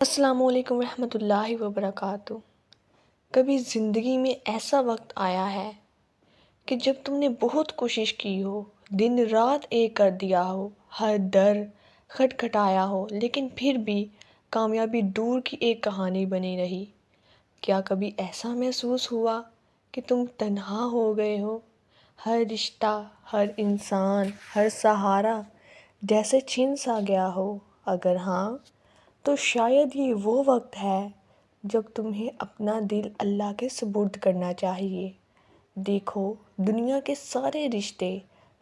السلام علیکم ورحمۃ اللہ وبرکاتہ۔ کبھی زندگی میں ایسا وقت آیا ہے کہ جب تم نے بہت کوشش کی ہو، دن رات ایک کر دیا ہو، ہر در کھٹکھٹایا ہو، لیکن پھر بھی کامیابی دور کی ایک کہانی بنی رہی؟ کیا کبھی ایسا محسوس ہوا کہ تم تنہا ہو گئے ہو؟ ہر رشتہ، ہر انسان، ہر سہارا جیسے چھن سا گیا ہو؟ اگر ہاں تو شاید یہ وہ وقت ہے جب تمہیں اپنا دل اللہ کے سپرد کرنا چاہیے۔ دیکھو، دنیا کے سارے رشتے،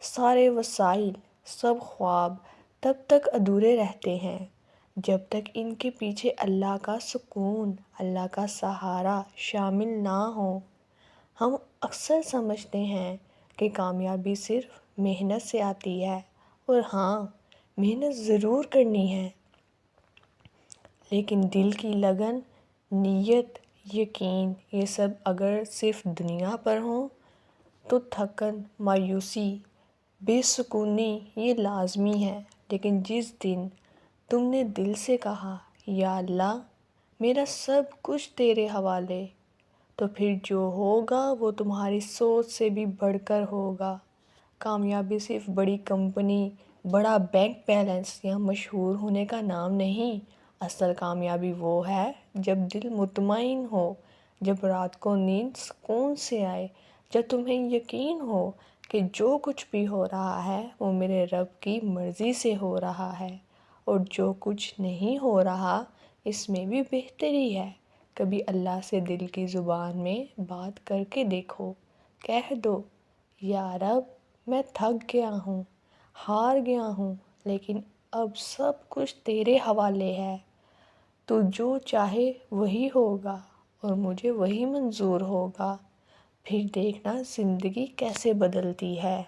سارے وسائل، سب خواب تب تک ادھورے رہتے ہیں جب تک ان کے پیچھے اللہ کا سکون، اللہ کا سہارا شامل نہ ہو۔ ہم اکثر سمجھتے ہیں کہ کامیابی صرف محنت سے آتی ہے، اور ہاں، محنت ضرور کرنی ہے، لیکن دل کی لگن، نیت، یقین، یہ سب اگر صرف دنیا پر ہوں تو تھکن، مایوسی، بے سکونی یہ لازمی ہے۔ لیکن جس دن تم نے دل سے کہا، یا اللہ، میرا سب کچھ تیرے حوالے، تو پھر جو ہوگا وہ تمہاری سوچ سے بھی بڑھ کر ہوگا۔ کامیابی صرف بڑی کمپنی، بڑا بینک بیلنس یا مشہور ہونے کا نام نہیں۔ اصل کامیابی وہ ہے جب دل مطمئن ہو، جب رات کو نیند سکون سے آئے، جب تمہیں یقین ہو کہ جو کچھ بھی ہو رہا ہے وہ میرے رب کی مرضی سے ہو رہا ہے، اور جو کچھ نہیں ہو رہا اس میں بھی بہتری ہے۔ کبھی اللہ سے دل کی زبان میں بات کر کے دیکھو، کہہ دو، یا رب، میں تھک گیا ہوں، ہار گیا ہوں، لیکن اب سب کچھ تیرے حوالے ہے۔ تو جو چاہے وہی ہوگا، اور مجھے وہی منظور ہوگا۔ پھر دیکھنا زندگی کیسے بدلتی ہے۔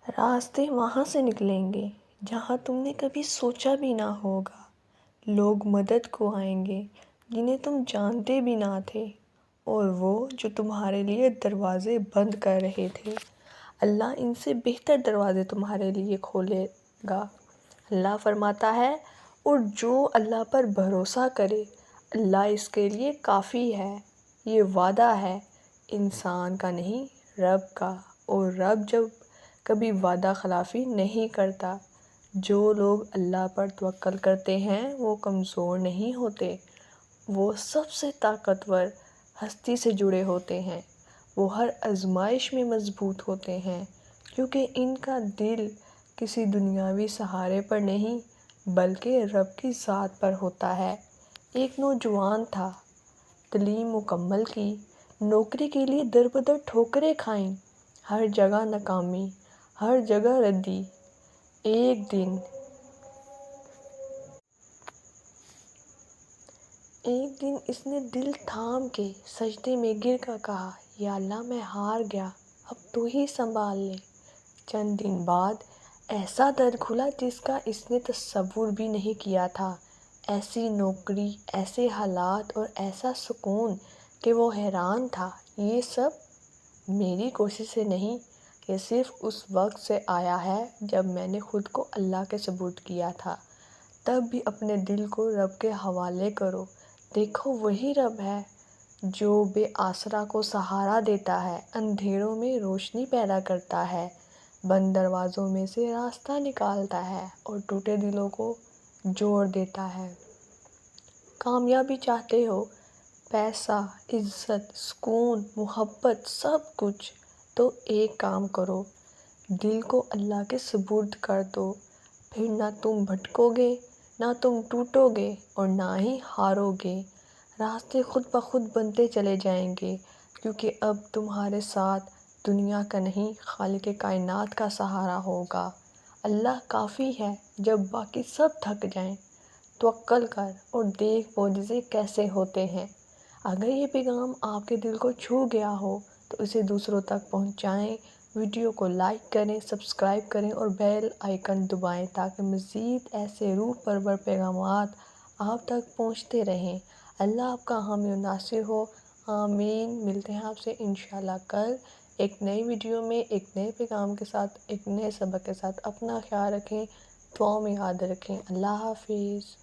راستے وہاں سے نکلیں گے جہاں تم نے کبھی سوچا بھی نہ ہوگا۔ لوگ مدد کو آئیں گے جنہیں تم جانتے بھی نہ تھے، اور وہ جو تمہارے لیے دروازے بند کر رہے تھے، اللہ ان سے بہتر دروازے تمہارے لیے کھولے گا۔ اللہ فرماتا ہے، اور جو اللہ پر بھروسہ کرے، اللہ اس کے لیے کافی ہے۔ یہ وعدہ ہے انسان کا نہیں، رب کا، اور رب جب کبھی وعدہ خلافی نہیں کرتا۔ جو لوگ اللہ پر توکل کرتے ہیں وہ کمزور نہیں ہوتے، وہ سب سے طاقتور ہستی سے جڑے ہوتے ہیں۔ وہ ہر آزمائش میں مضبوط ہوتے ہیں، کیونکہ ان کا دل کسی دنیاوی سہارے پر نہیں بلکہ رب کی ذات پر ہوتا ہے۔ ایک نوجوان تھا، تعلیم مکمل کی، نوکری کے لیے در بدر ٹھوکریں کھائیں، ہر جگہ ناکامی، ہر جگہ ردی۔ ایک دن اس نے دل تھام کے سجدے میں گر کر کہا، یا اللہ، میں ہار گیا، اب تو ہی سنبھال لے۔ چند دن بعد ایسا در کھلا جس کا اس نے تصور بھی نہیں کیا تھا۔ ایسی نوکری، ایسے حالات اور ایسا سکون کہ وہ حیران تھا۔ یہ سب میری کوشش سے نہیں، یہ صرف اس وقت سے آیا ہے جب میں نے خود کو اللہ کے سپرد کیا تھا۔ تب بھی اپنے دل کو رب کے حوالے کرو۔ دیکھو، وہی رب ہے جو بے آسرا کو سہارا دیتا ہے، اندھیروں میں روشنی پیدا کرتا ہے، بند دروازوں میں سے راستہ نکالتا ہے، اور ٹوٹے دلوں کو جوڑ دیتا ہے۔ کامیابی چاہتے ہو؟ پیسہ، عزت، سکون، محبت، سب کچھ؟ تو ایک کام کرو، دل کو اللہ کے سپرد کر دو۔ پھر نہ تم بھٹکو گے، نہ تم ٹوٹو گے، اور نہ ہی ہارو گے۔ راستے خود بخود بنتے چلے جائیں گے، کیونکہ اب تمہارے ساتھ دنیا کا نہیں، خالق کائنات کا سہارا ہوگا۔ اللہ کافی ہے جب باقی سب تھک جائیں۔ توکل کر اور دیکھ معجزے کیسے ہوتے ہیں۔ اگر یہ پیغام آپ کے دل کو چھو گیا ہو تو اسے دوسروں تک پہنچائیں، ویڈیو کو لائک کریں، سبسکرائب کریں اور بیل آئیکن دبائیں تاکہ مزید ایسے روح پرور پیغامات آپ تک پہنچتے رہیں۔ اللہ آپ کا حامی و ناصر ہو، آمین۔ ملتے ہیں آپ سے انشاءاللہ کل ایک نئی ویڈیو میں، ایک نئے پیغام کے ساتھ، ایک نئے سبق کے ساتھ۔ اپنا خیال رکھیں۔ دعاؤں میں یاد رکھیں۔ اللہ حافظ۔